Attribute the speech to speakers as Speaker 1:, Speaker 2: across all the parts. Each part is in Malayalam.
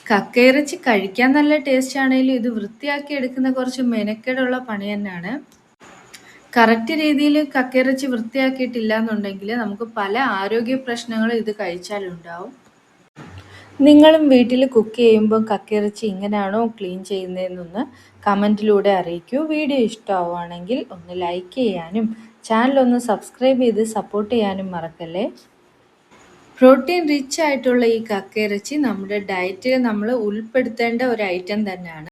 Speaker 1: കക്കയിറച്ചി കഴിക്കാൻ നല്ല ടേസ്റ്റ് ആണേലും ഇത് വൃത്തിയാക്കി എടുക്കുന്ന കുറച്ച് മെനക്കേടുള്ള പണി തന്നെയാണ്. കറക്റ്റ് രീതിയിൽ കക്കയിറച്ചി വൃത്തിയാക്കിയിട്ടില്ല എന്നുണ്ടെങ്കിൽ നമുക്ക് പല ആരോഗ്യ പ്രശ്നങ്ങളും ഇത് കഴിച്ചാലുണ്ടാവും. നിങ്ങളും വീട്ടിൽ കുക്ക് ചെയ്യുമ്പോൾ കക്കയിറച്ചി ഇങ്ങനെയാണോ ക്ലീൻ ചെയ്യുന്നതെന്നൊന്ന് കമൻറ്റിലൂടെ അറിയിക്കൂ. വീഡിയോ ഇഷ്ടമാവുകയാണെങ്കിൽ ഒന്ന് ലൈക്ക് ചെയ്യാനും ചാനലൊന്ന് സബ്സ്ക്രൈബ് ചെയ്ത് സപ്പോർട്ട് ചെയ്യാനും മറക്കല്ലേ. പ്രോട്ടീൻ റിച്ച് ആയിട്ടുള്ള ഈ കക്കയിറച്ചി നമ്മുടെ ഡയറ്റിൽ നമ്മൾ ഉൾപ്പെടുത്തേണ്ട ഒരു ഐറ്റം തന്നെയാണ്.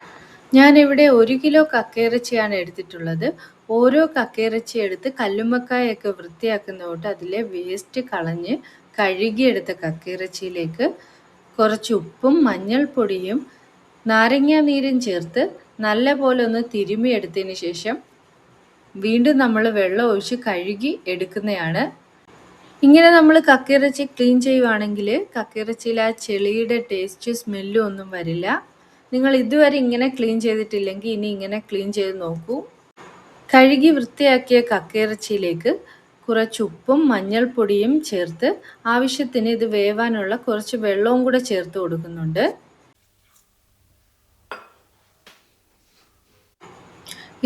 Speaker 1: ഞാനിവിടെ 1 കിലോ കക്കയിറച്ചിയാണ് എടുത്തിട്ടുള്ളത്. ഓരോ കക്കയിറച്ചി എടുത്ത് കല്ലുമ്മക്കായൊക്കെ വൃത്തിയാക്കുന്ന തൊട്ട് അതിലെ വേസ്റ്റ് കളഞ്ഞ് കഴുകിയെടുത്ത കക്കയിറച്ചിയിലേക്ക് കുറച്ച് ഉപ്പും മഞ്ഞൾപ്പൊടിയും നാരങ്ങാ നീരും ചേർത്ത് നല്ലപോലെ ഒന്ന് തിരുമ്മിയെടുത്തതിന് ശേഷം വീണ്ടും നമ്മൾ വെള്ളം ഒഴിച്ച് കഴുകി എടുക്കുന്നതാണ്. ഇങ്ങനെ നമ്മൾ കക്കയിറച്ചി ക്ലീൻ ചെയ്യുവാണെങ്കിൽ കക്കയിറച്ചിയിൽ ആ ചെളിയുടെ ടേസ്റ്റ് സ്മെല്ലും ഒന്നും വരില്ല. നിങ്ങൾ ഇതുവരെ ഇങ്ങനെ ക്ലീൻ ചെയ്തിട്ടില്ലെങ്കിൽ ഇനി ഇങ്ങനെ ക്ലീൻ ചെയ്ത് നോക്കൂ. കഴുകി വൃത്തിയാക്കിയ കക്കയിറച്ചിയിലേക്ക് കുറച്ച് ഉപ്പും മഞ്ഞൾപ്പൊടിയും ചേർത്ത് ആവശ്യത്തിന് ഇത് വേവാനുള്ള കുറച്ച് വെള്ളവും കൂടെ ചേർത്ത് കൊടുക്കുന്നുണ്ട്.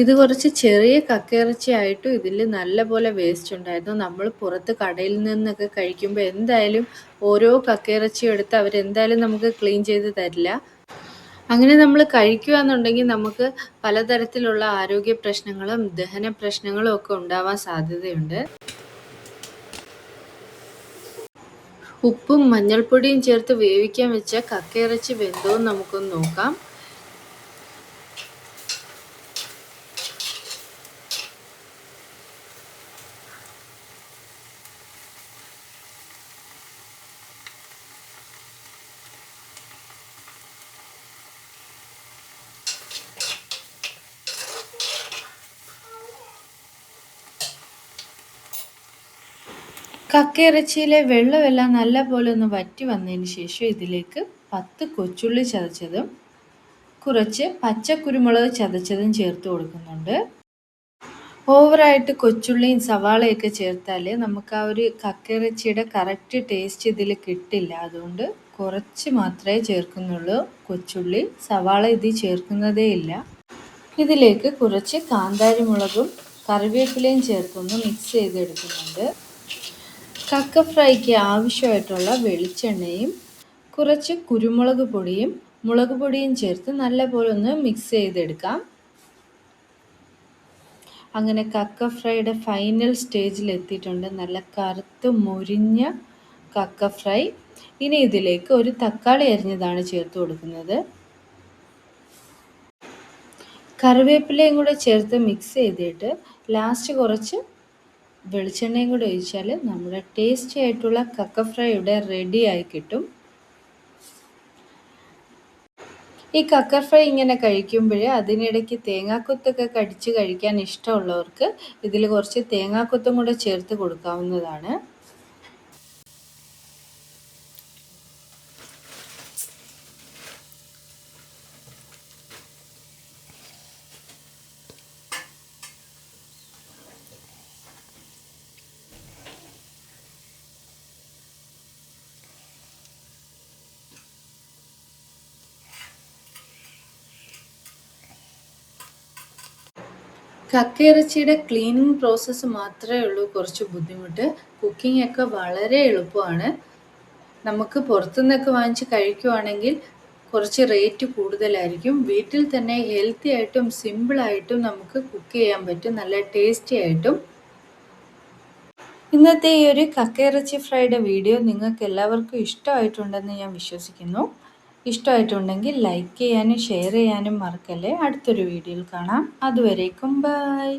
Speaker 1: ഇത് കുറച്ച് ചെറിയ കക്കയിറച്ചി ആയിട്ടും ഇതിൽ നല്ലപോലെ വേസ്റ്റ് ഉണ്ടായിരുന്നു. നമ്മൾ പുറത്ത് കടയിൽ നിന്നൊക്കെ കഴിക്കുമ്പോൾ എന്തായാലും ഓരോ കക്കയിറച്ചിയും എടുത്ത് അവരെന്തായാലും നമുക്ക് ക്ലീൻ ചെയ്ത് തരില്ല. അങ്ങനെ നമ്മൾ കഴിക്കുക എന്നുണ്ടെങ്കിൽ നമുക്ക് പലതരത്തിലുള്ള ആരോഗ്യ പ്രശ്നങ്ങളും ദഹന പ്രശ്നങ്ങളും ഒക്കെ ഉണ്ടാവാൻ സാധ്യതയുണ്ട്. ഉപ്പും മഞ്ഞൾപ്പൊടിയും ചേർത്ത് വേവിക്കാൻ വെച്ച കക്കയിറച്ചി വെന്തോ നമുക്കൊന്ന് നോക്കാം. കക്കയിറച്ചിയിലെ വെള്ളമെല്ലാം നല്ലപോലെ ഒന്ന് വറ്റി വന്നതിന് ശേഷം ഇതിലേക്ക് 10 കൊച്ചുള്ളി ചതച്ചതും കുറച്ച് പച്ചക്കുരുമുളക് ചതച്ചതും ചേർത്ത് കൊടുക്കുന്നുണ്ട്. ഓവറായിട്ട് കൊച്ചുള്ളിയും സവാളയൊക്കെ ചേർത്താൽ നമുക്ക് ആ ഒരു കക്കയിറച്ചിയുടെ കറക്റ്റ് ടേസ്റ്റ് ഇതിൽ കിട്ടില്ല. അതുകൊണ്ട് കുറച്ച് മാത്രമേ ചേർക്കുന്നുള്ളൂ. കൊച്ചുള്ളി സവാള ഇതിൽ ചേർക്കുന്നതേ ഇല്ല. ഇതിലേക്ക് കുറച്ച് കാന്താരി മുളകും കറിവേപ്പിലയും ചേർത്തൊന്ന് മിക്സ് ചെയ്തെടുക്കുന്നുണ്ട്. കക്ക ഫ്രൈക്ക് ആവശ്യമായിട്ടുള്ള വെളിച്ചെണ്ണയും കുറച്ച് കുരുമുളക് പൊടിയും മുളക് പൊടിയും ചേർത്ത് നല്ലപോലെ ഒന്ന് മിക്സ് ചെയ്തെടുക്കാം. അങ്ങനെ കക്ക ഫ്രൈയുടെ ഫൈനൽ സ്റ്റേജിൽ എത്തിയിട്ടുണ്ട്. നല്ല കറുത്ത് മുരിഞ്ഞ കക്ക ഫ്രൈ. ഇനി ഇതിലേക്ക് ഒരു തക്കാളി അരിഞ്ഞതാണ് ചേർത്ത് കൊടുക്കുന്നത്. കറിവേപ്പിലയും കൂടെ ചേർത്ത് മിക്സ് ചെയ്തിട്ട് ലാസ്റ്റ് കുറച്ച് വെളിച്ചെണ്ണയും കൂടെ ഒഴിച്ചാൽ നമ്മുടെ ടേസ്റ്റി ആയിട്ടുള്ള കക്ക ഫ്രൈ ഇവിടെ റെഡി ആയി കിട്ടും. ഈ കക്ക ഫ്രൈ ഇങ്ങനെ കഴിക്കുമ്പോൾ അതിനിടയ്ക്ക് തേങ്ങാക്കൊത്തൊക്കെ കടിച്ച് കഴിക്കാൻ ഇഷ്ടമുള്ളവർക്ക് ഇതിൽ കുറച്ച് തേങ്ങാക്കൊത്തും കൂടെ ചേർത്ത് കൊടുക്കാവുന്നതാണ്. കക്കയിറച്ചിയുടെ ക്ലീനിങ് പ്രോസസ്സ് മാത്രമേ ഉള്ളൂ കുറച്ച് ബുദ്ധിമുട്ട്. കുക്കിംഗ് ഒക്കെ വളരെ എളുപ്പമാണ്. നമുക്ക് പുറത്തുനിന്നൊക്കെ വാങ്ങിച്ച് കഴിക്കുവാണെങ്കിൽ കുറച്ച് റേറ്റ് കൂടുതലായിരിക്കും. വീട്ടിൽ തന്നെ ഹെൽത്തി ആയിട്ടും സിമ്പിളായിട്ടും നമുക്ക് കുക്ക് ചെയ്യാൻ പറ്റും, നല്ല ടേസ്റ്റി ആയിട്ടും. ഇന്നത്തെ ഈ ഒരു കക്കയിറച്ചി ഫ്രൈയുടെ വീഡിയോ നിങ്ങൾക്ക് എല്ലാവർക്കും ഇഷ്ടമായിട്ടുണ്ടെന്ന് ഞാൻ വിശ്വസിക്കുന്നു. ഇഷ്ടമായിട്ടുണ്ടെങ്കിൽ ലൈക്ക് ചെയ്യാനും ഷെയർ ചെയ്യാനും മറക്കല്ലേ. അടുത്തൊരു വീഡിയോയിൽ കാണാം. അതുവരേക്കും ബൈ.